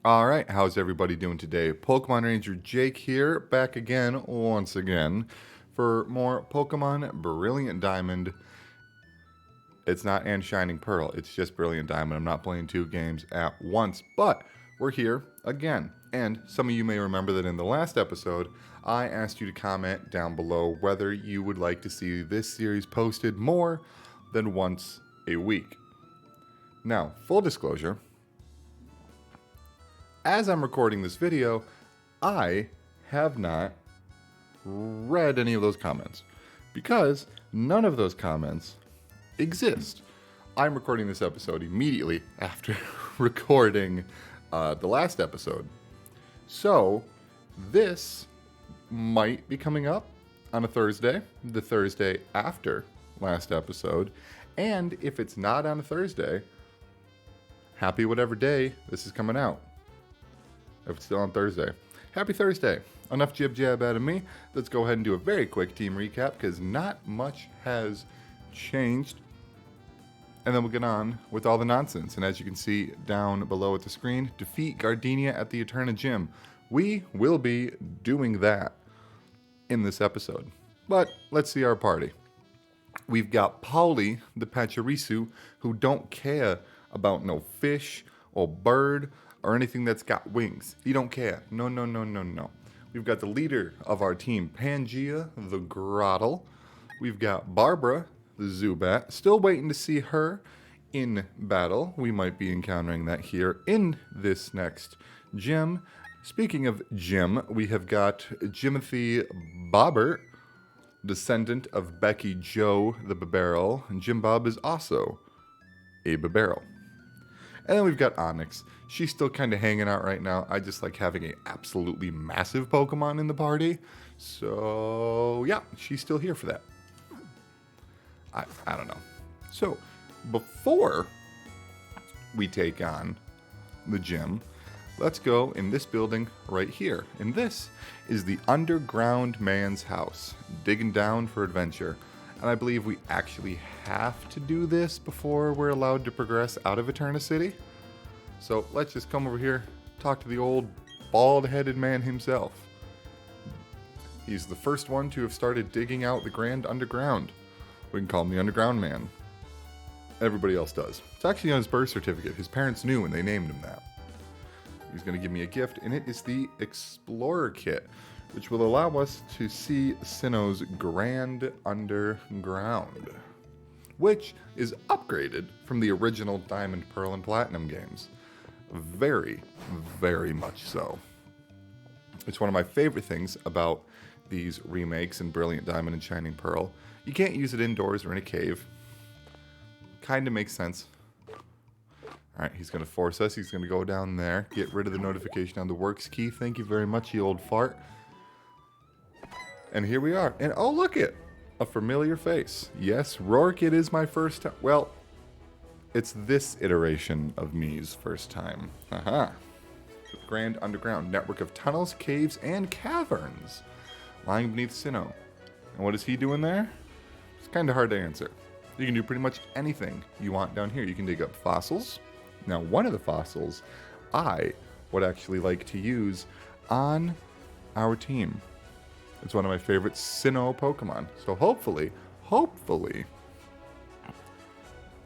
All right, how's everybody doing today? Pokemon Ranger Jake here, back again, once again, for more Pokemon Brilliant Diamond. It's not and Shining Pearl, it's just Brilliant Diamond. I'm not playing two games at once, but we're here again. And some of you may remember that in the last episode, I asked you to comment down below whether you would like to see this series posted more than once a week. Now, full disclosure, as I'm recording this video, I have not read any of those comments because none of those comments exist. I'm recording this episode immediately after recording the last episode. So this might be coming up on a Thursday, the Thursday after last episode. And if it's not on a Thursday, happy whatever day this is coming out. If it's still on Thursday. Happy Thursday. Enough jib-jab out of me. Let's go ahead and do a very quick team recap because not much has changed. And then we'll get on with all the nonsense. And as you can see down below at the screen, defeat Gardenia at the Eterna Gym. We will be doing that in this episode. But let's see our party. We've got Paulie, the Pachirisu, who don't care about no fish or bird or anything that's got wings. He don't care. No. We've got the leader of our team, Pangea, the Grottle. We've got Barabara, the Zubat. Still waiting to see her in battle. We might be encountering that here in this next gym. Speaking of gym, we have got Jimothy Bobbert, descendant of Becky Joe the Barbarel. And Jim Bob is also a Barbarel. And then we've got Onyx. She's still kind of hanging out right now. I just like having an absolutely massive Pokemon in the party. So, yeah, she's still here for that. I don't know. So, before we take on the gym, let's go in this building right here. And this is the Underground Man's House. Digging down for adventure. And I believe we actually have to do this before we're allowed to progress out of Eterna City. So let's just come over here, talk to the old bald-headed man himself. He's the first one to have started digging out the Grand Underground. We can call him the Underground Man. Everybody else does. It's actually on his birth certificate. His parents knew and they named him that. He's going to give me a gift, and it is the Explorer Kit, which will allow us to see Sinnoh's Grand Underground, which is upgraded from the original Diamond, Pearl, and Platinum games. Very, very much so. It's one of my favorite things about these remakes in Brilliant Diamond and Shining Pearl. You can't use it indoors or in a cave. Kind of makes sense. Alright, he's going to force us. He's going to go down there. Get rid of the notification on the works key. Thank you very much, you old fart. And here we are. And oh, look it! A familiar face. Yes, Rourke, it is my first time. Well, it's this iteration of me's first time. Aha. Grand Underground. Network of tunnels, caves, and caverns lying beneath Sinnoh. And what is he doing there? It's kind of hard to answer. You can do pretty much anything you want down here. You can dig up fossils. Now, one of the fossils I would actually like to use on our team. It's one of my favorite Sinnoh Pokemon. So hopefully,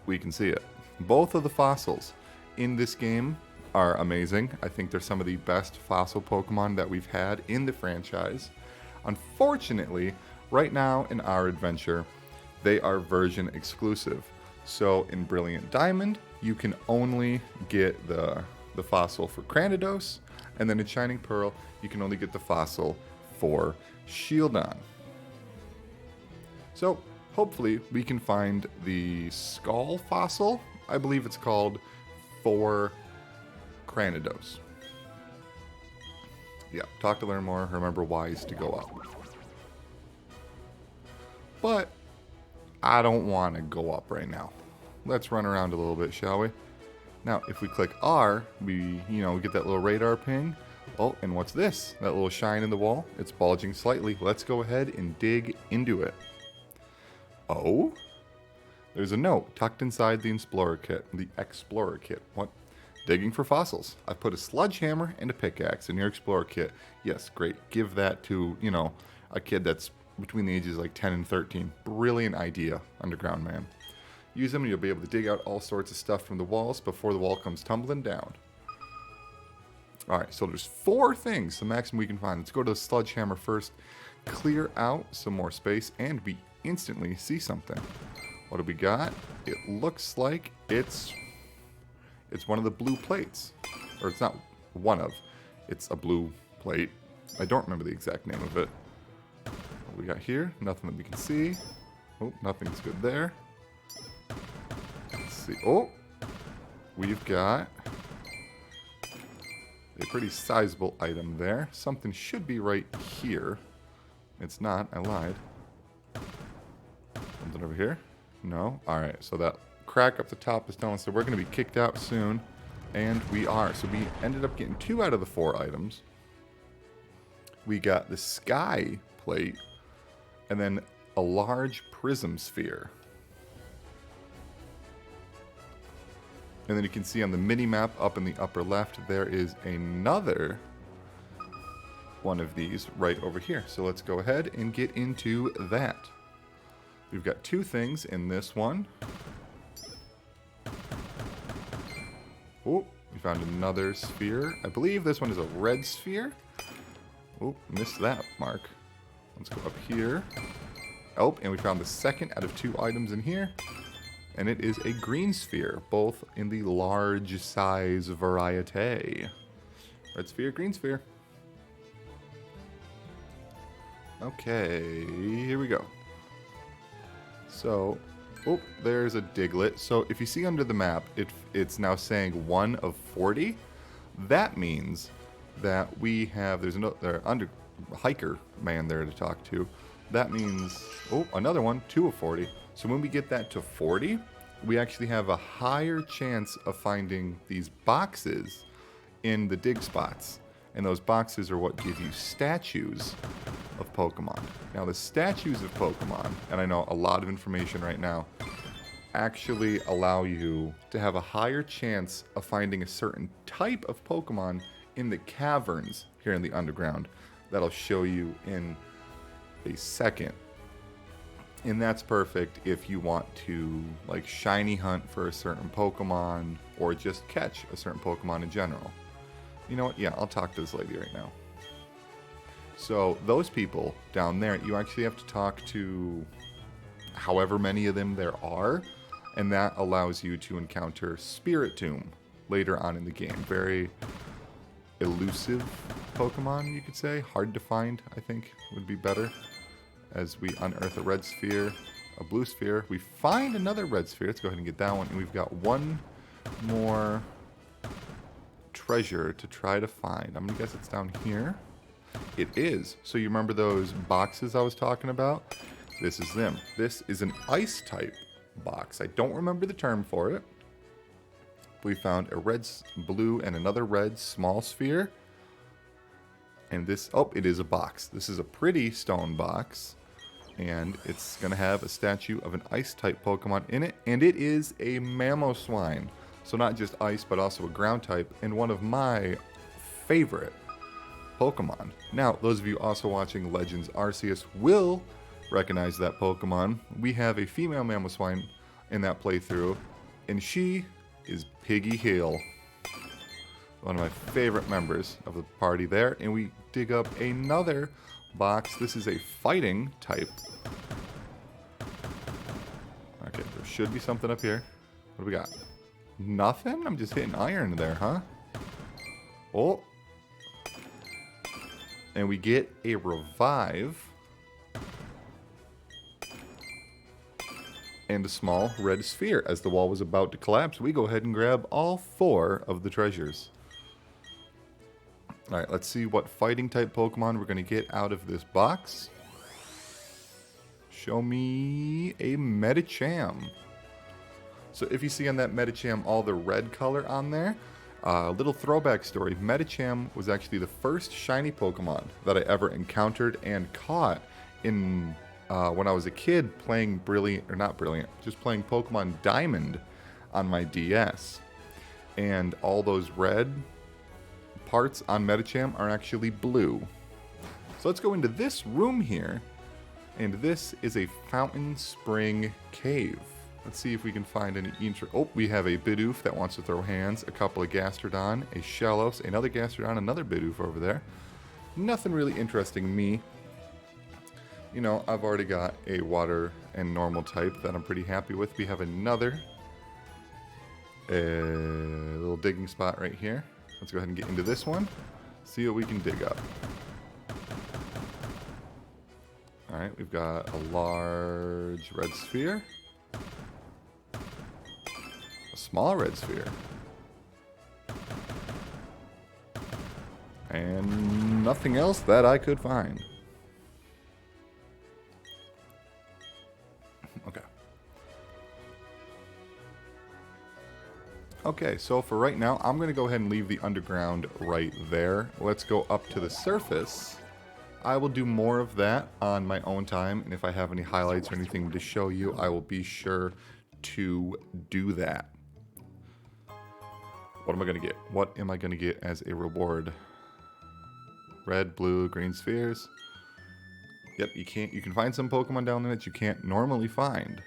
we can see it. Both of the fossils in this game are amazing. I think they're some of the best fossil Pokemon that we've had in the franchise. Unfortunately, right now in our adventure, they are version exclusive. So in Brilliant Diamond, you can only get the fossil for Cranidos, and then in Shining Pearl, you can only get the fossil for Shieldon. So hopefully we can find the skull fossil, I believe it's called, for Cranidos. Yeah, talk to learn more, remember Y's to go up. But I don't want to go up right now. Let's run around a little bit, shall we? Now, if we click R, we get that little radar ping. Oh, and what's this? That little shine in the wall? It's bulging slightly. Let's go ahead and dig into it. Oh? There's a note tucked inside the Explorer Kit. What? digging for fossils. I've put a sledgehammer and a pickaxe in your explorer kit. Yes, great. Give that to, you know, a kid that's between the ages like 10 and 13. Brilliant idea, underground man. Use them and you'll be able to dig out all sorts of stuff from the walls before the wall comes tumbling down. Alright, so there's 4 things, the maximum we can find. Let's go to the sledgehammer first, clear out some more space, and we instantly see something. What do we got? It looks like it's one of the blue plates. Or it's not one of. It's a blue plate. I don't remember the exact name of it. What we got here? Nothing that we can see. Oh, nothing's good there. Let's see. Oh! We've got a pretty sizable item there. Something should be right here. It's not. I lied. Something over here? No? Alright, so that crack up the top is telling us that we're going to be kicked out soon. And we are. So we ended up getting 2 out of the 4 items. We got the sky plate. And then a large prism sphere. And then you can see on the mini-map up in the upper left, there is another one of these right over here. So let's go ahead and get into that. We've got 2 things in this one. Oh, we found another sphere. I believe this one is a red sphere. Oh, missed that mark. Let's go up here. Oh, and we found the second out of 2 items in here. And it is a green sphere, both in the large size variety. Red sphere, green sphere. Okay, here we go. So, oh, there's a diglet. So if you see under the map, it's now saying 1 of 40. That means that we have, there's another hiker man there to talk to. That means, oh, another one, 2 of 40. So when we get that to 40, we actually have a higher chance of finding these boxes in the dig spots. And those boxes are what give you statues of Pokemon. Now the statues of Pokemon, and I know a lot of information right now, actually allow you to have a higher chance of finding a certain type of Pokemon in the caverns here in the underground. That'll show you in a second. And that's perfect if you want to like shiny hunt for a certain Pokemon or just catch a certain Pokemon in general. You know what? Yeah, I'll talk to this lady right now. So those people down there, you actually have to talk to however many of them there are. And that allows you to encounter Spiritomb later on in the game. Very elusive Pokemon, you could say. Hard to find, I think, would be better. As we unearth a red sphere, a blue sphere. We find another red sphere. Let's go ahead and get that one. And we've got one more treasure to try to find. I'm going to guess it's down here. It is. So you remember those boxes I was talking about? This is them. This is an ice type box. I don't remember the term for it. We found a red, blue, and another red small sphere. And this, oh, it is a box. This is a pretty stone box. And it's going to have a statue of an ice-type Pokemon in it. And it is a Mamoswine. So not just ice, but also a ground type. And one of my favorite Pokemon. Now, those of you also watching Legends Arceus will recognize that Pokemon. We have a female Mamoswine in that playthrough. And she is Piggy Hill. One of my favorite members of the party there. And we dig up another box. This is a fighting type. Okay, there should be something up here. What do we got? Nothing? I'm just hitting iron there, huh? Oh. And we get a revive. And a small red sphere. As the wall was about to collapse, we go ahead and grab all 4 of the treasures. Alright, let's see what fighting type Pokemon we're going to get out of this box. Show me a Medicham. So if you see on that Medicham all the red color on there, a little throwback story. Medicham was actually the first shiny Pokemon that I ever encountered and caught in when I was a kid playing just playing Pokemon Diamond on my DS. and all those red parts on Medicham are actually blue. So let's go into this room here, and this is a fountain spring cave. Let's see if we can find any Oh, we have a Bidoof that wants to throw hands, a couple of Gastrodon, a Shellos, another Gastrodon, another Bidoof over there. Nothing really interesting me. You know, I've already got a water and normal type that I'm pretty happy with. We have another little digging spot right here. Let's go ahead and get into this one. See what we can dig up. Alright, we've got a large red sphere. A small red sphere. And nothing else that I could find. Okay. Okay, so for right now, I'm going to go ahead and leave the underground right there. Let's go up to the surface. I will do more of that on my own time, and if I have any highlights or anything to show you, I will be sure to do that. What am I going to get? What am I going to get as a reward? Red, blue, green spheres. Yep, you can find some Pokemon down there that you can't normally find.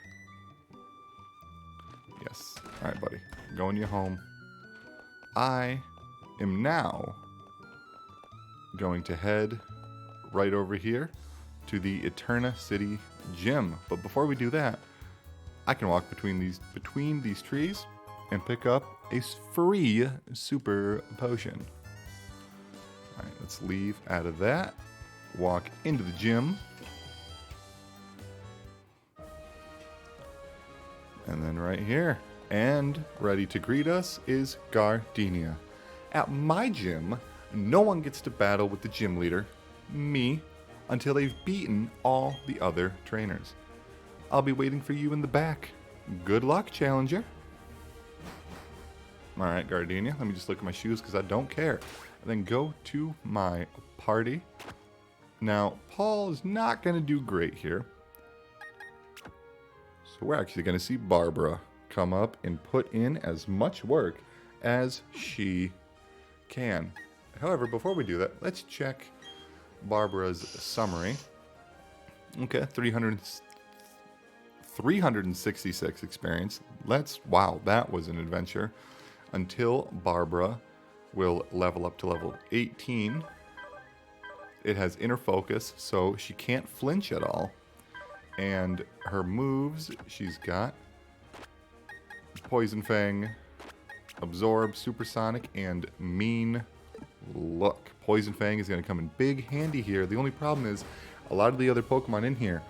Yes. Alright, buddy. Going you home. I am now going to head right over here to the Eterna City Gym. But before we do that, I can walk between these trees and pick up a free super potion. Alright, let's leave out of that. Walk into the gym. And then right here. And ready to greet us is Gardenia. At my gym, no one gets to battle with the gym leader, me, until they've beaten all the other trainers. I'll be waiting for you in the back. Good luck, challenger. Alright, Gardenia, let me just look at my shoes because I don't care. And then go to my party. Now, Paul is not going to do great here. So we're actually going to see Barabara come up and put in as much work as she can. However, before we do that, let's check Barbara's summary. Okay, 366 experience. Wow, that was an adventure. Until Barabara will level up to level 18. It has inner focus, so she can't flinch at all. And her moves, she's got Poison Fang, Absorb, Supersonic, and Mean Look. Poison Fang is going to come in big handy here. The only problem is a lot of the other Pokemon in here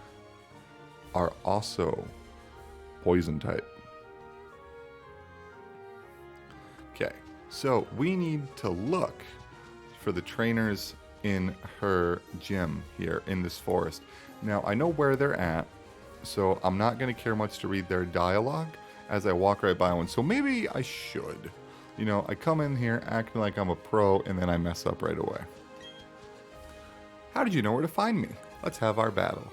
are also Poison type. Okay, so we need to look for the trainers in her gym here in this forest. Now, I know where they're at, so I'm not going to care much to read their dialogue as I walk right by one. So maybe I should. You know, I come in here acting like I'm a pro, and then I mess up right away. How did you know where to find me? Let's have our battle.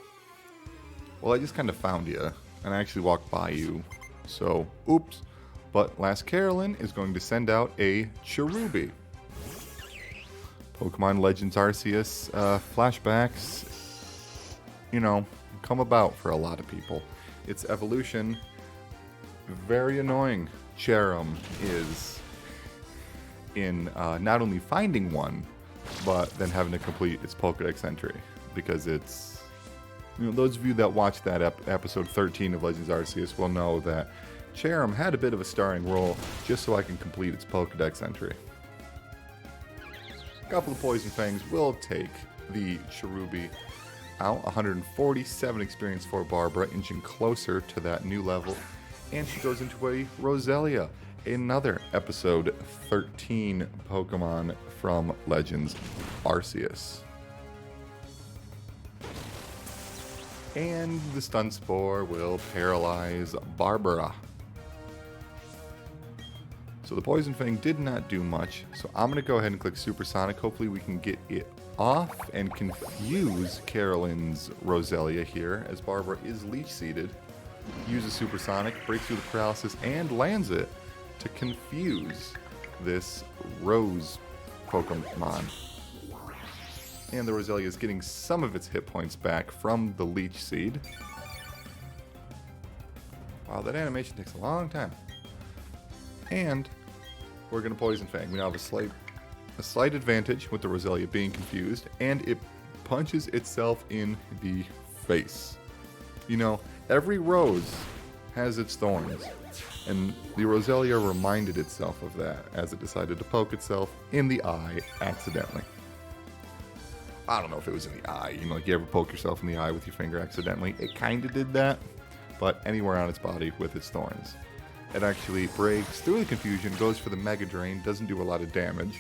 Well, I just kind of found you, and I actually walked by you. So, oops. But Last Carolyn is going to send out a Cherubi. Pokemon Legends Arceus flashbacks, you know, come about for a lot of people. Its evolution, very annoying. Cherum is in not only finding one, but then having to complete its Pokedex entry. Because it's, you know, those of you that watched that episode 13 of Legends Arceus will know that Cherum had a bit of a starring role just so I can complete its Pokedex entry. A couple of Poison Fangs will take the Cherubi out. 147 experience for Barabara, inching closer to that new level. And she goes into a Roselia, another episode 13 Pokemon from Legends Arceus. And the Stun Spore will paralyze Barabara. So the Poison Fang did not do much, so I'm going to go ahead and click Supersonic. Hopefully we can get it off and confuse Carolyn's Roselia here, as Barabara is Leech Seeded. Uses Supersonic, breaks through the paralysis, and lands it to confuse this Rose Pokemon. And the Roselia is getting some of its hit points back from the Leech Seed. Wow, that animation takes a long time. And we're going to Poison Fang. We now have a slight advantage with the Roselia being confused, and it punches itself in the face. You know, every rose has its thorns, and the Roselia reminded itself of that as it decided to poke itself in the eye accidentally. I don't know if it was in the eye. You know, like you ever poke yourself in the eye with your finger accidentally? It kind of did that, but anywhere on its body with its thorns. It actually breaks through the confusion, goes for the Mega Drain, doesn't do a lot of damage,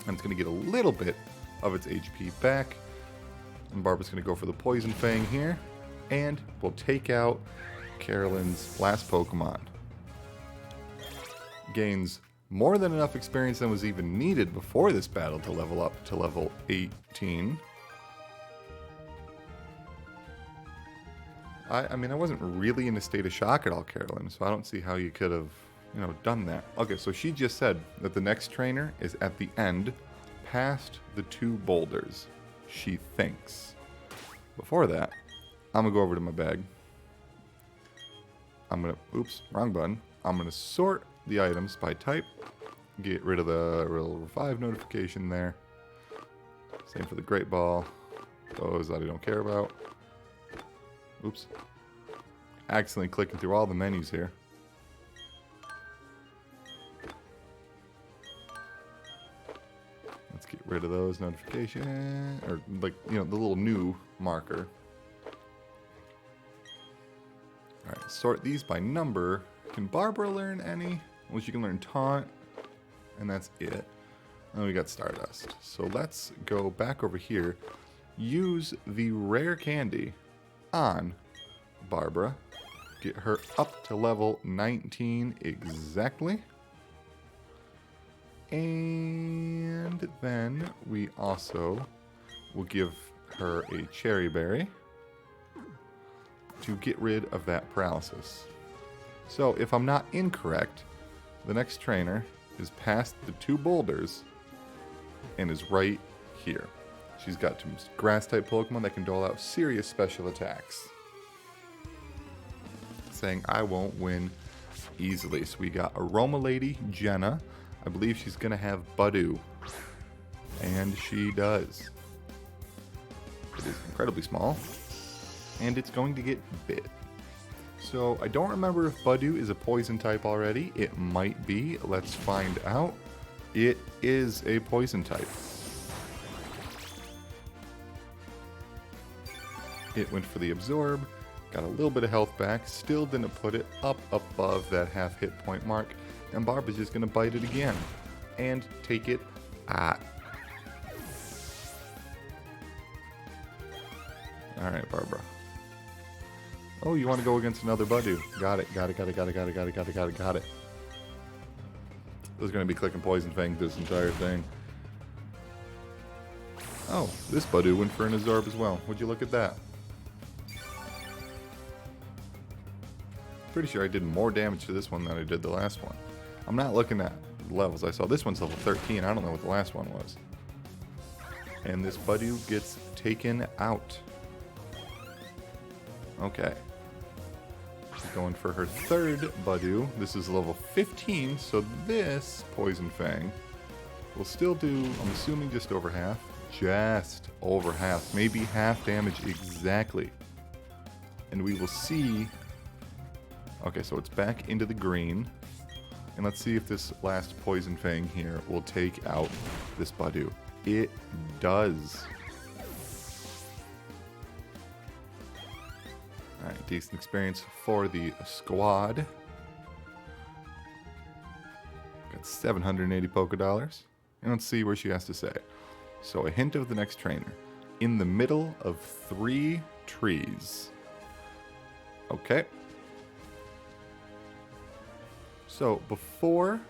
and it's going to get a little bit of its HP back. And Barbara's going to go for the Poison Fang here, and we'll take out Carolyn's last Pokemon. Gains more than enough experience than was even needed before this battle to level up to level 18. I mean, I wasn't really in a state of shock at all, Carolyn, so I don't see how you could have, you know, done that. Okay, so she just said that the next trainer is at the end, past the 2 boulders, she thinks. Before that, I'm going to go over to my bag. I'm going to, oops, wrong button. I'm going to sort the items by type, get rid of the little revive notification there. Same for the Great Ball, those that I don't care about. Oops. Accidentally clicking through all the menus here. Let's get rid of those notifications, or like, you know, the little new marker. Alright, sort these by number. Can Barbara learn any? Well, she can learn Taunt, and that's it. And we got Stardust. So let's go back over here. Use the rare candy on Barbara. Get her up to level 19 exactly. And then we also will give her a cherry berry to get rid of that paralysis. So if I'm not incorrect, the next trainer is past the 2 boulders and is right here. She's got 2 grass-type Pokemon that can dole out serious special attacks. Saying I won't win easily. So we got Aroma Lady, Jenna. I believe she's going to have Budew. And she does. It is incredibly small. And it's going to get bit. So I don't remember if Budew is a poison type already. It might be. Let's find out. It is a poison type. It went for the Absorb, got a little bit of health back, still didn't put it up above that half hit point mark, and Barbara's just going to bite it again and take it out. Alright, Barbara. Oh, you want to go against another Budew. Got it. I was going to be clicking Poison Fang this entire thing. Oh, this Budew went for an Absorb as well. Would you look at that? Pretty sure I did more damage to this one than I did the last one. I'm not looking at the levels. I saw this one's level 13. I don't know what the last one was. And this Budew gets taken out. Okay. She's going for her 3rd Budew. This is level 15, so this Poison Fang will still do, I'm assuming, just over half. Just over half. Maybe half damage exactly. And we will see. Okay, so it's back into the green. And let's see if this last Poison Fang here will take out this Budew. It does. Alright, decent experience for the squad. Got 780 Poké Dollars. And let's see where she has to say. So a hint of the next trainer. In the middle of 3 trees. Okay. So before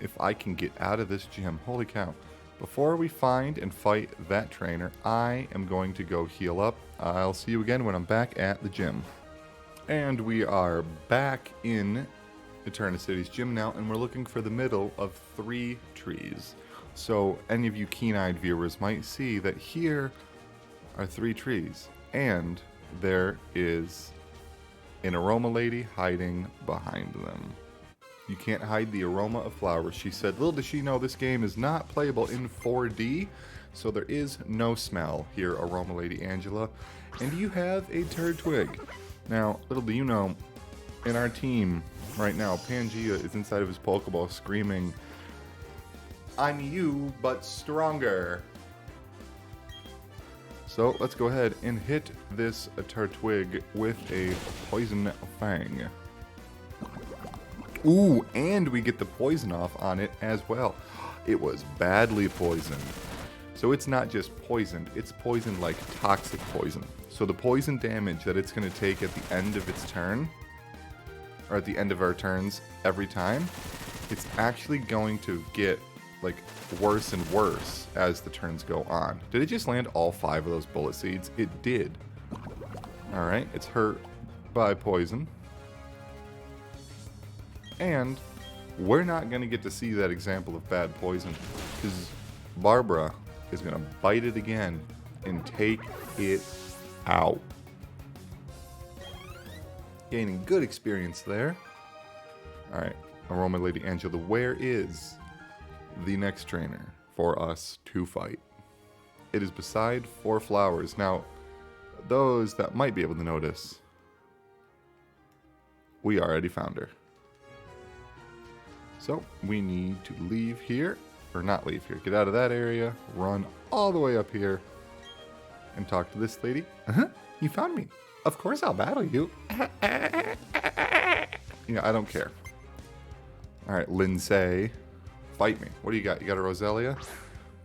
if I can get out of this gym, holy cow. Before we find and fight that trainer, I am going to go heal up. I'll see you again when I'm back at the gym. And we are back in Eterna City's gym now, and we're looking for the middle of 3 trees. So any of you keen-eyed viewers might see that here are 3 trees, and there is an aroma lady hiding behind them. You can't hide the aroma of flowers, she said. Little does she know this game is not playable in 4D, so there is no smell here, aroma lady Angela. And you have a turd twig. Now, little do you know, in our team right now, Pangea is inside of his Pokeball screaming, "I'm you, but stronger." So let's go ahead and hit this Turtwig with a Poison Fang. Ooh, and we get the poison off on it as well. It was badly poisoned. So it's not just poisoned, it's poisoned like toxic poison. So the poison damage that it's going to take at the end of its turn, or at the end of our turns every time, it's actually going to get like worse and worse as the turns go on. Did it just land all 5 of those bullet seeds? It did. Alright, it's hurt by poison. And we're not going to get to see that example of bad poison, because Barabara is going to bite it again and take it out. Gaining good experience there. Alright, Aroma Lady Angela, where is the next trainer for us to fight? It is beside 4 flowers. Now, those that might be able to notice, we already found her. So, we need to leave here, or not leave here, get out of that area, run all the way up here, and talk to this lady. You found me. Of course I'll battle you. You know, I don't care. Alright, Lindsay, fight me. What do you got? You got a Roselia?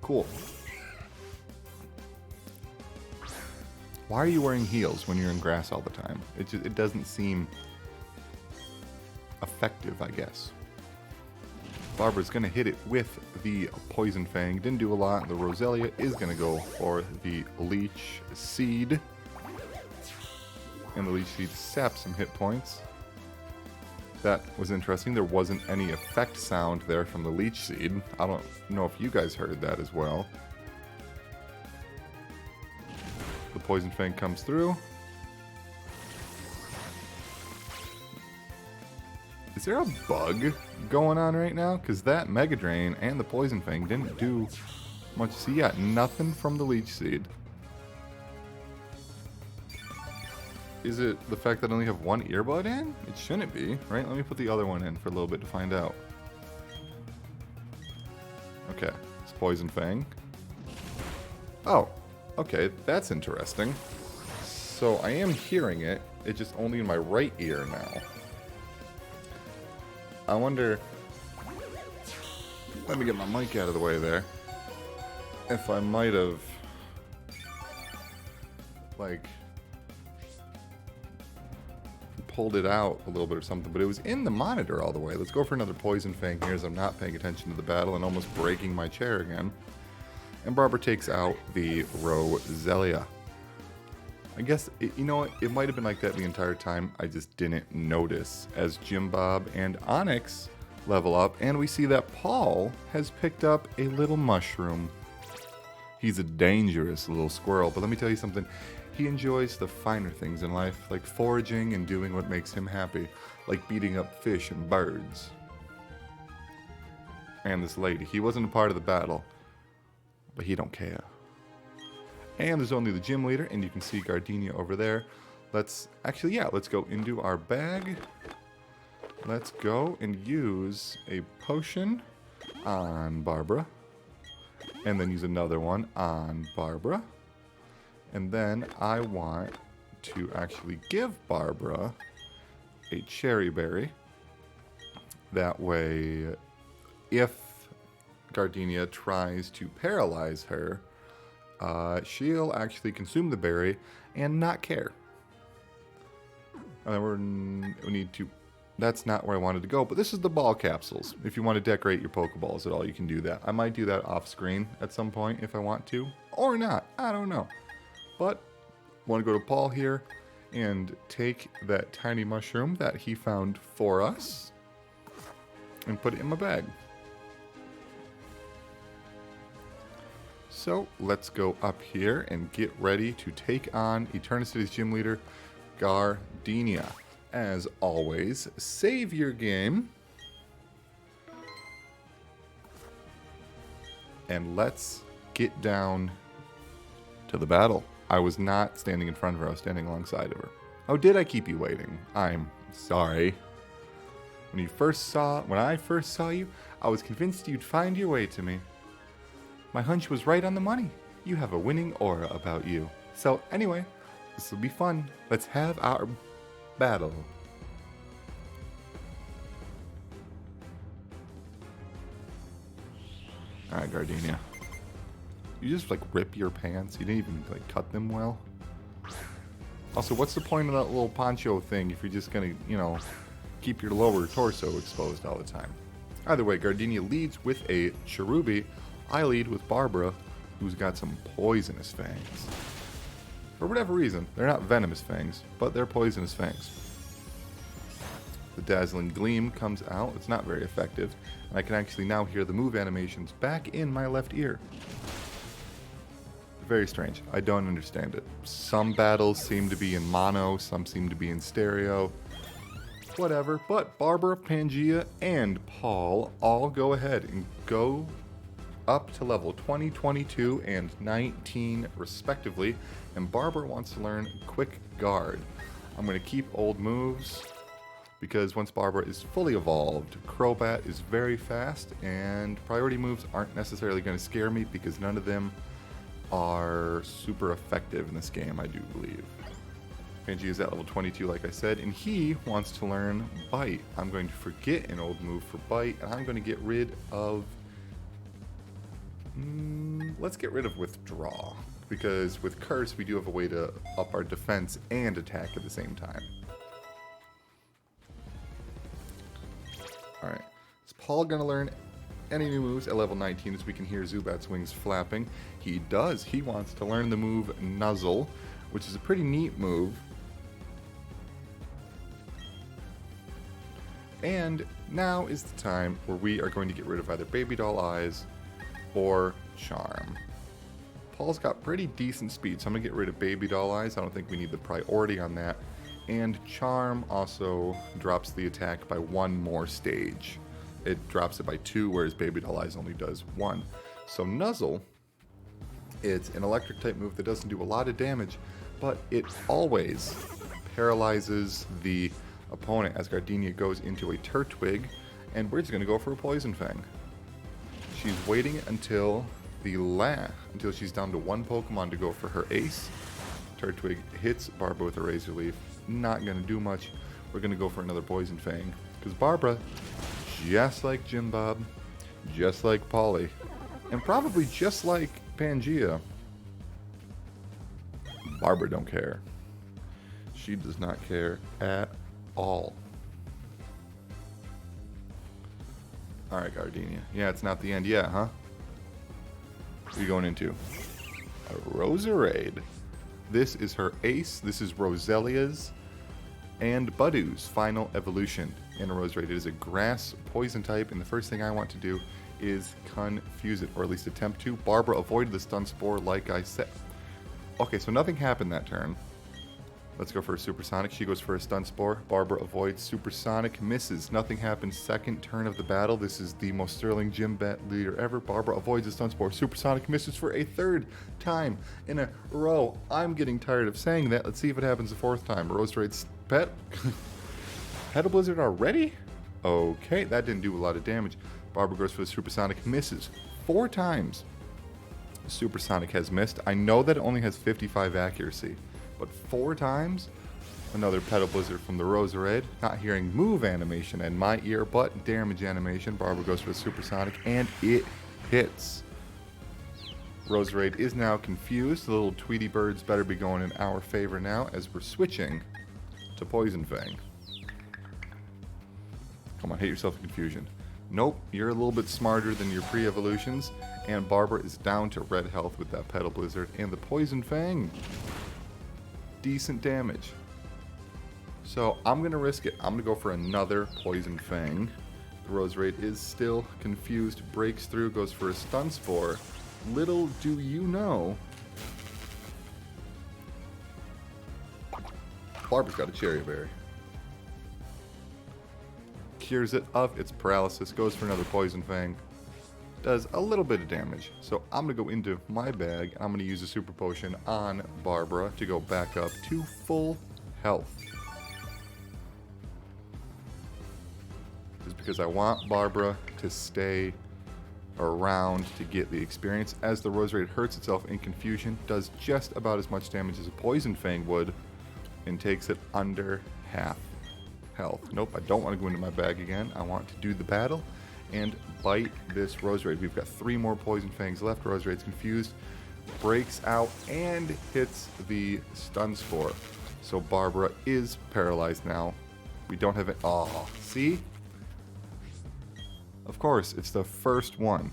Cool. Why are you wearing heels when you're in grass all the time? It doesn't seem effective, I guess. Barbara's going to hit it with the Poison Fang. Didn't do a lot. The Roselia is going to go for the Leech Seed. And the Leech Seed saps some hit points. That was interesting. There wasn't any effect sound there from the Leech Seed. I don't know if you guys heard that as well. The Poison Fang comes through. Is there a bug going on right now? Because that Mega Drain and the Poison Fang didn't do much. See, yeah, nothing from the Leech Seed. Is it the fact that I only have 1 earbud in? It shouldn't be, right? Let me put the other one in for a little bit to find out. Okay, it's Poison Fang. Oh, okay, that's interesting. So I am hearing it, it's just only in my right ear now. I wonder, let me get my mic out of the way there, if I might have, like, pulled it out a little bit or something, but it was in the monitor all the way. Let's go for another Poison Fang here as I'm not paying attention to the battle and almost breaking my chair again. And Barabara takes out the Roselia. I guess, you know what, it might have been like that the entire time, I just didn't notice. As Jim Bob and Onyx level up, and we see that Paul has picked up a little mushroom. He's a dangerous little squirrel, but let me tell you something. He enjoys the finer things in life, like foraging and doing what makes him happy, like beating up fish and birds. And this lady, he wasn't a part of the battle, but he don't care. And there's only the gym leader, and you can see Gardenia over there. Let's, actually, yeah, let's go into our bag. Let's go and use a potion on Barabara. And then use another one on Barabara. And then I want to actually give Barabara a cherry berry. That way, if Gardenia tries to paralyze her, she'll actually consume the berry and not care. We need to... That's not where I wanted to go, but this is the ball capsules. If you want to decorate your Pokeballs at all, you can do that. I might do that off screen at some point if I want to, or not. I don't know. But I want to go to Paul here and take that tiny mushroom that he found for us. and put it in my bag. So let's go up here and get ready to take on Eterna City's gym leader, Gardenia. As always, save your game. And let's get down to the battle. I was not standing in front of her, I was standing alongside of her. Oh, did I keep you waiting? I'm sorry. When I first saw you, I was convinced you'd find your way to me. My hunch was right on the money. You have a winning aura about you. So anyway, this will be fun. Let's have our battle. Alright, Gardenia. You just like rip your pants? You didn't even like cut them well? Also, what's the point of that little poncho thing if you're just gonna, you know, keep your lower torso exposed all the time? Either way, Gardenia leads with a Cherubi. I lead with Barabara, who's got some poisonous fangs. For whatever reason, they're not venomous fangs, but they're poisonous fangs. The Dazzling Gleam comes out. It's not very effective. And I can actually now hear the move animations back in my left ear. Very strange. I don't understand it. Some battles seem to be in mono, some seem to be in stereo. Whatever. But Barabara, Pangea, and Paul all go ahead and go up to level 20, 22, and 19 respectively. And Barabara wants to learn Quick Guard. I'm going to keep old moves because once Barabara is fully evolved, Crobat is very fast, and priority moves aren't necessarily going to scare me because none of them are super effective in this game, I do believe. Pangea is at level 22, like I said, and he wants to learn Bite. I'm going to forget an old move for Bite, and I'm going to get rid of... let's get rid of Withdraw, because with Curse, we do have a way to up our defense and attack at the same time. Alright, is Paul going to learn any new moves at level 19 as we can hear Zubat's wings flapping? He does. He wants to learn the move Nuzzle, which is a pretty neat move. And now is the time where we are going to get rid of either Baby Doll Eyes or Charm. Paul's got pretty decent speed, so I'm going to get rid of Baby Doll Eyes. I don't think we need the priority on that. And Charm also drops the attack by one more stage. It drops it by 2, whereas Baby Doll Eyes only does 1. So Nuzzle, it's an electric type move that doesn't do a lot of damage, but it always paralyzes the opponent as Gardenia goes into a Turtwig, and we're just going to go for a Poison Fang. She's waiting until until she's down to 1 Pokemon to go for her ace. Turtwig hits Barabara with a Razor Leaf. Not going to do much. We're going to go for another Poison Fang, because Barabara, just like Jim Bob, just like Polly, and probably just like Pangea, Barabara don't care. She does not care at all. Alright, Gardenia. Yeah, it's not the end yet, huh? What are you going into? A Roserade. This is her ace. This is Roselia's and Budu's final evolution in a Roserade. It is a grass poison type, and the first thing I want to do is confuse it, or at least attempt to. Barabara avoided the Stun Spore, like I said. Okay, so nothing happened that turn. Let's go for a Supersonic. She goes for a Stun Spore. Barabara avoids. Supersonic misses. Nothing happens. Second turn of the battle. This is the most sterling gym leader ever. Barabara avoids a Stun Spore. Supersonic misses for a 3rd time in a row. I'm getting tired of saying that. Let's see if it happens a 4th time. Roserade's pet. Petal Blizzard already? Okay, that didn't do a lot of damage. Barabara goes for the Supersonic. Misses 4 times. Supersonic has missed. I know that it only has 55 accuracy, but 4 times? Another Petal Blizzard from the Roserade. Not hearing move animation in my ear, but damage animation. Barabara goes for the Supersonic, and it hits. Roserade is now confused. The little Tweety birds better be going in our favor now as we're switching to Poison Fang. Come on, hit yourself in confusion. Nope, you're a little bit smarter than your pre-evolutions, and Barabara is down to red health with that Petal Blizzard and the Poison Fang. Decent damage. So I'm going to risk it. I'm going to go for another Poison Fang. The Roserade is still confused, breaks through, goes for a Stun Spore. Little do you know, Barbara's got a Cherry Berry. Cures it of its paralysis, goes for another Poison Fang. Does a little bit of damage. So I'm going to go into my bag. I'm going to use a Super Potion on Barabara to go back up to full health. Just because I want Barabara to stay around to get the experience, as the Roserade hurts itself in confusion, does just about as much damage as a Poison Fang would, and takes it under half health. Nope, I don't want to go into my bag again. I want to do the battle and bite this Roserade. We've got 3 more Poison Fangs left. Roserade's confused, breaks out, and hits the Stun Spore. So Barabara is paralyzed now. We don't have it. Oh, see? Of course, it's the first one.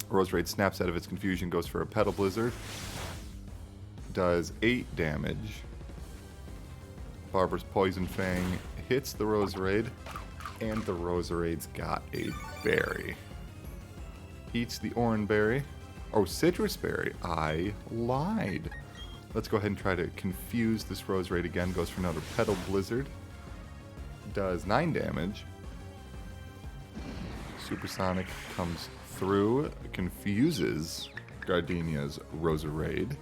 Roserade snaps out of its confusion, goes for a Petal Blizzard. Does 8 damage. Barbara's Poison Fang hits the Roserade, and the Roserade's got a berry. Eats the Oran Berry. Oh, Citrus Berry. I lied. Let's go ahead and try to confuse this Roserade again. Goes for another Petal Blizzard. Does 9 damage. Supersonic comes through, confuses Gardenia's Roserade.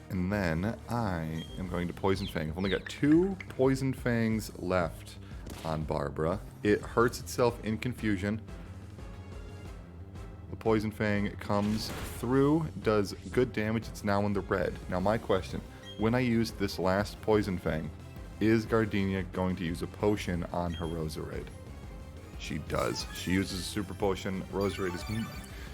And then I am going to Poison Fang. I've only got 2 Poison Fangs left on Barabara. It hurts itself in confusion. The Poison Fang comes through, does good damage. It's now in the red. Now my question, when I use this last Poison Fang, is Gardenia going to use a potion on her Roserade? She does. She uses a Super Potion. Roserade is going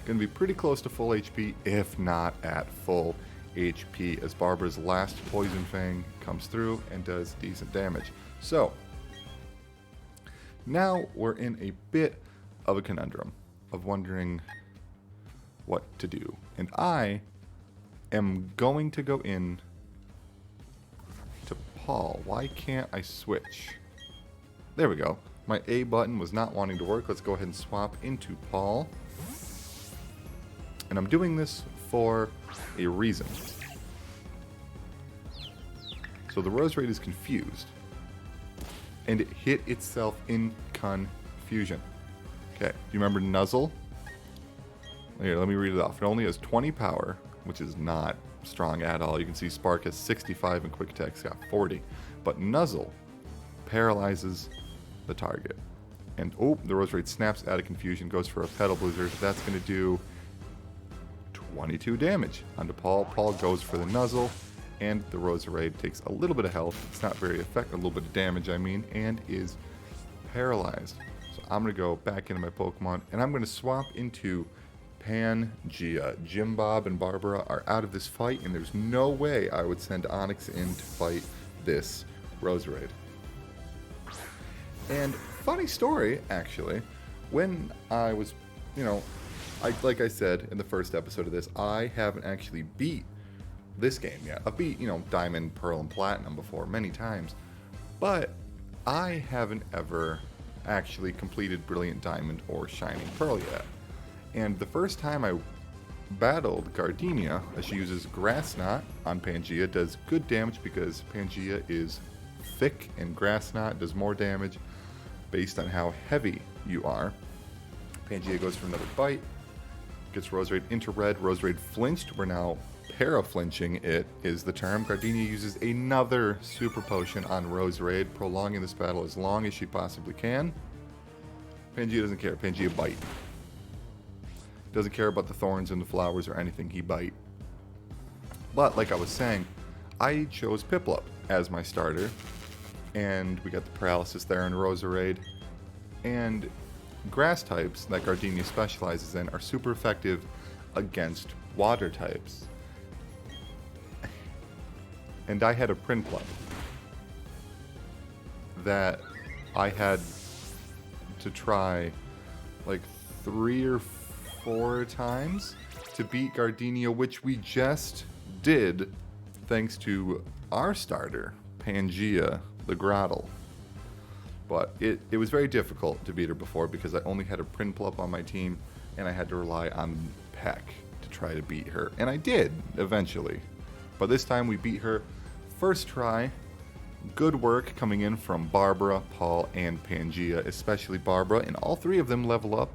to be pretty close to full HP, if not at full HP, as Barbara's last Poison Fang comes through and does decent damage. So, now we're in a bit of a conundrum of wondering what to do. And I am going to go in to Paul. Why can't I switch? There we go. My A button was not wanting to work. Let's go ahead and swap into Paul. And I'm doing this for a reason. So the Roserade is confused, and it hit itself in confusion. Okay, do you remember Nuzzle? Here, let me read it off. It only has 20 power, which is not strong at all. You can see Spark has 65 and Quick Attack's got 40. But Nuzzle paralyzes the target. And oh, the Roserade snaps out of confusion, goes for a Petal Blizzard. That's going to do 22 damage onto Paul. Paul goes for the Nuzzle, and the Roserade takes a little bit of health. It's not very effective, a little bit of damage, I mean, and is paralyzed. So I'm going to go back into my Pokemon, and I'm going to swap into Pangea. Jim Bob and Barabara are out of this fight, and there's no way I would send Onix in to fight this Roserade. And funny story, actually, when I was, like I said in the first episode of this, I haven't actually beat this game yet. I've beat, Diamond, Pearl, and Platinum before many times, but I haven't ever actually completed Brilliant Diamond or Shining Pearl yet. And the first time I battled Gardenia, as she uses Grass Knot on Pangea, does good damage because Pangea is thick and Grass Knot does more damage based on how heavy you are. Pangea goes for another bite, gets Roserade into red. Roserade flinched. We're now para-flinching, it is the term. Gardenia uses another Super Potion on Roserade, prolonging this battle as long as she possibly can. Pangea doesn't care. Pangea bite. Doesn't care about the thorns and the flowers or anything. He bite. But like I was saying, I chose Piplup as my starter, and we got the paralysis there in Roserade. And grass types that Gardenia specializes in are super effective against water types. And I had a Prinplup that I had to try like 3 or 4 times to beat Gardenia, which we just did thanks to our starter, Pangea the Grottle. But it was very difficult to beat her before because I only had a Prinplup on my team, and I had to rely on Peck to try to beat her. And I did, eventually. But this time we beat her first try. Good work coming in from Barabara, Paul, and Pangea, especially Barabara, and all three of them level up.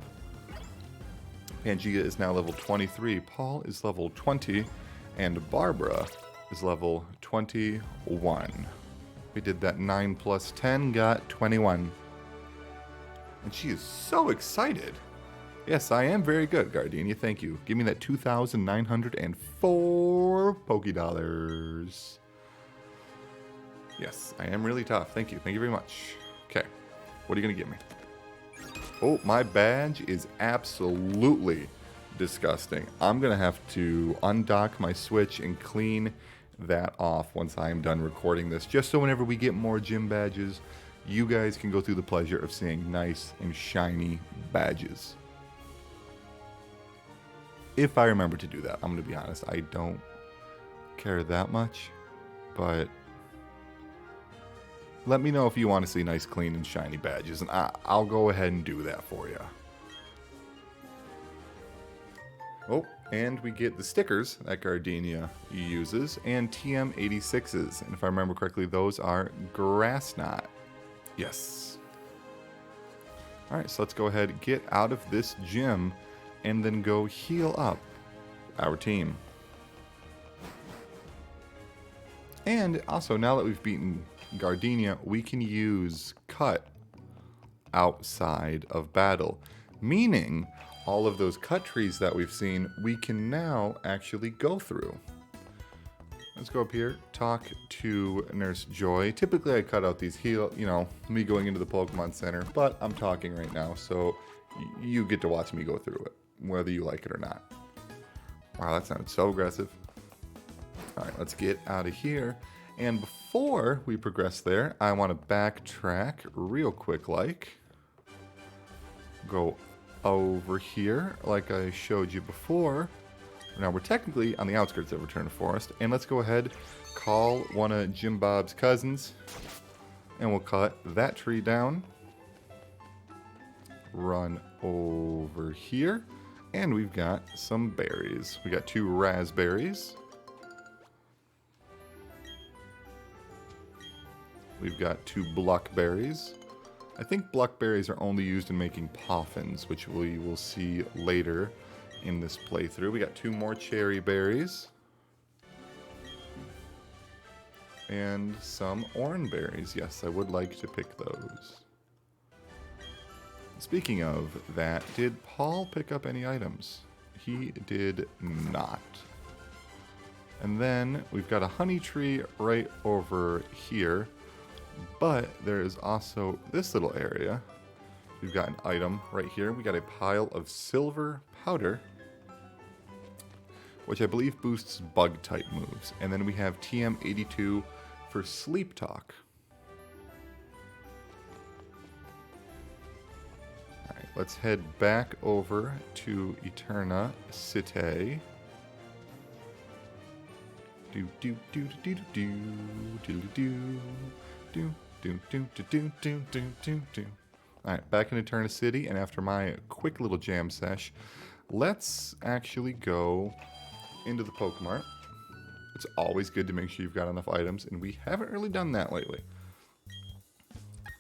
Pangea is now level 23, Paul is level 20, and Barabara is level 21. We did that 9 plus 10, got 21. And she is so excited. Yes, I am very good, Gardenia, thank you. Give me that 2,904 Pokédollars. Yes, I am really tough. Thank you. Thank you very much. Okay. What are you going to give me? Oh, my badge is absolutely disgusting. I'm going to have to undock my Switch and clean that off once I am done recording this. Just so whenever we get more gym badges, you guys can go through the pleasure of seeing nice and shiny badges. If I remember to do that. I'm going to be honest. I don't care that much, but let me know if you want to see nice, clean, and shiny badges, and I'll go ahead and do that for you. Oh, and we get the stickers that Gardenia uses, and TM86s. And if I remember correctly, those are Grass Knot. Yes. Alright, so let's go ahead and get out of this gym, and then go heal up our team. And also, now that we've beaten Gardenia, we can use cut outside of battle, meaning all of those cut trees that we've seen, we can now actually go through. Let's go up here, talk to Nurse Joy. Typically I cut out these me going into the Pokemon Center, but I'm talking right now, so you get to watch me go through it, whether you like it or not. Wow, that sounded so aggressive. Alright, let's get out of here. And before we progress there, I want to backtrack real quick go over here like I showed you before. Now we're technically on the outskirts of Eterna Forest, and let's go ahead, call one of Jim Bob's cousins, and we'll cut that tree down. Run over here, and we've got some berries. We got 2 raspberries. We've got 2 blackberries. I think blackberries are only used in making poffins, which we will see later in this playthrough. We got 2 more cherry berries. And some orange berries. Yes, I would like to pick those. Speaking of that, did Paul pick up any items? He did not. And then we've got a honey tree right over here. But there is also this little area. We've got an item right here. We got a pile of silver powder, which I believe boosts bug type moves. And then we have TM82 for sleep talk. Alright, let's head back over to Eterna City. Do do do do do do do do. Alright, back in Eterna City, and after my quick little jam sesh, let's actually go into the Pokemart. It's always good to make sure you've got enough items, and we haven't really done that lately.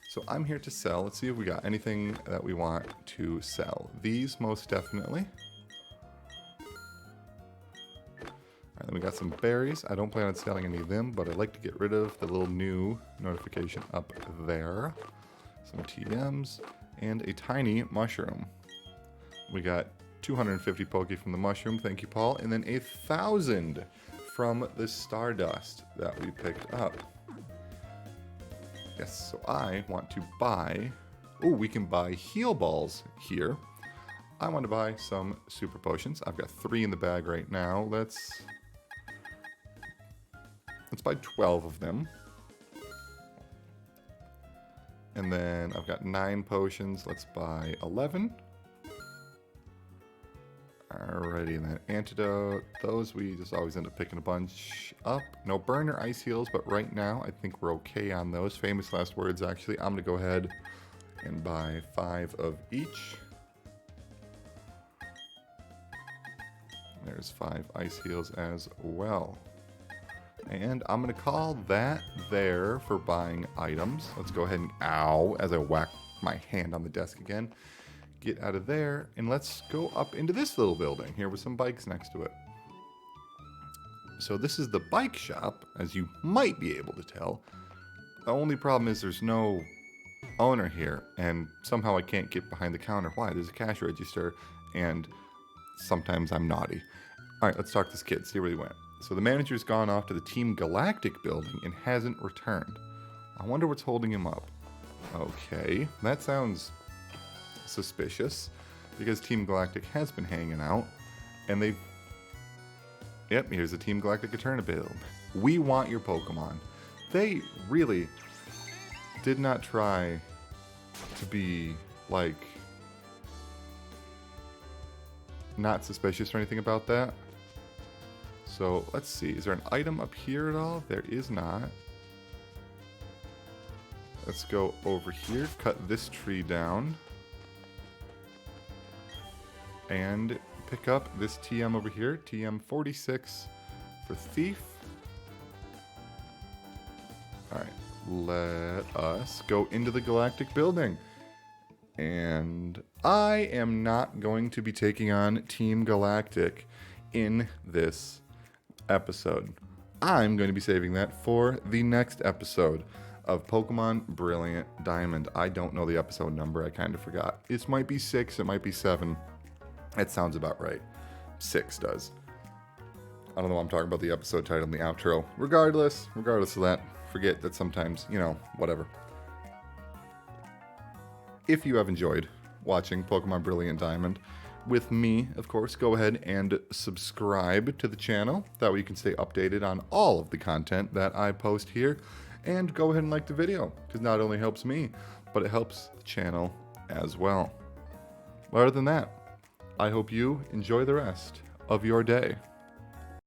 So I'm here to sell. Let's see if we got anything that we want to sell. These most definitely. Alright, then we got some berries. I don't plan on selling any of them, but I'd like to get rid of the little new notification up there. Some TMs, and a tiny mushroom. We got 250 Poke from the mushroom, thank you, Paul, and then 1,000 from the Stardust that we picked up. Yes, so I want to buy... Oh, we can buy heal balls here. I want to buy some super potions. I've got 3 in the bag right now. Let's buy 12 of them. And then I've got 9 potions. Let's buy 11. Alrighty, and then antidote. Those we just always end up picking a bunch up. No burn or ice heals, but right now I think we're okay on those. Famous last words, actually. I'm going to go ahead and buy 5 of each. There's 5 ice heals as well. And I'm going to call that there for buying items. Let's go ahead and, ow, as I whack my hand on the desk again. Get out of there, and let's go up into this little building here with some bikes next to it. So this is the bike shop, as you might be able to tell. The only problem is there's no owner here, and somehow I can't get behind the counter. Why? There's a cash register, and sometimes I'm naughty. Alright, let's talk to this kid, see where he went. So the manager's gone off to the Team Galactic Building and hasn't returned. I wonder what's holding him up. Okay, that sounds suspicious, because Team Galactic has been hanging out, and they've... Yep, here's the Team Galactic Eterna build. We want your Pokemon. They really did not try to be, like, not suspicious or anything about that. So, let's see. Is there an item up here at all? There is not. Let's go over here, cut this tree down, and pick up this TM over here, TM 46 for Thief. Alright, let us go into the Galactic Building. And I am not going to be taking on Team Galactic in this episode. I'm going to be saving that for the next episode of Pokemon Brilliant Diamond. I don't know the episode number, I kind of forgot. It might be 6, it might be 7. That sounds about right. 6 does. I don't know why I'm talking about the episode title and the outro. Regardless of that, forget that sometimes, you know, whatever. If you have enjoyed watching Pokemon Brilliant Diamond with me, of course, go ahead and subscribe to the channel. That way you can stay updated on all of the content that I post here. And go ahead and like the video, because not only helps me, but it helps the channel as well. Other than that, I hope you enjoy the rest of your day.